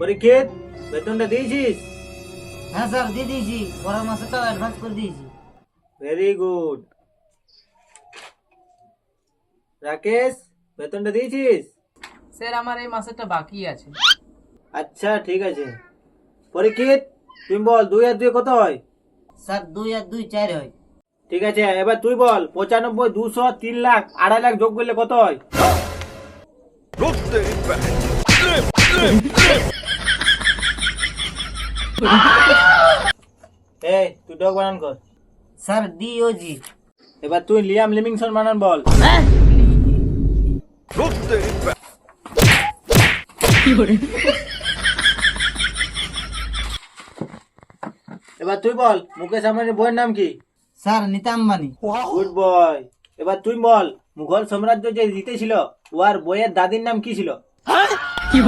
পরীক্ষিত বেতনটা দিয়েছিস? হ্যাঁ স্যার দিয়ে দিয়েছি, পরের মাসে তো অ্যাডভান্স করে দিয়েছি। Very good. রাকেশ, বেতনটা দিয়েছিস? স্যার আমার এই মাসেরটা বাকি আছে। আচ্ছা ঠিক আছে। পরীক্ষিত তুই বল 2 আর 2 কত হয়? স্যার 2 আর 2 4 হয়। ঠিক আছে, এবার তুই বল 95, 200, 3 লাখ, 2.5 লাখ যোগ করলে কত হয়? এই তুই ডগ বানান কর। Sir DOG। এবার তুই লিয়াম লিভিংস্টোন বানান বল। এবার তুই বল মুকেশ আম্বানির বইয়ের নাম কি? Sir Nita Ambani. Good boy. এবার তুই বল মুঘল সাম্রাজ্য যে জিতেছিল ওর বইয়ের দাদির নাম কি ছিল? কি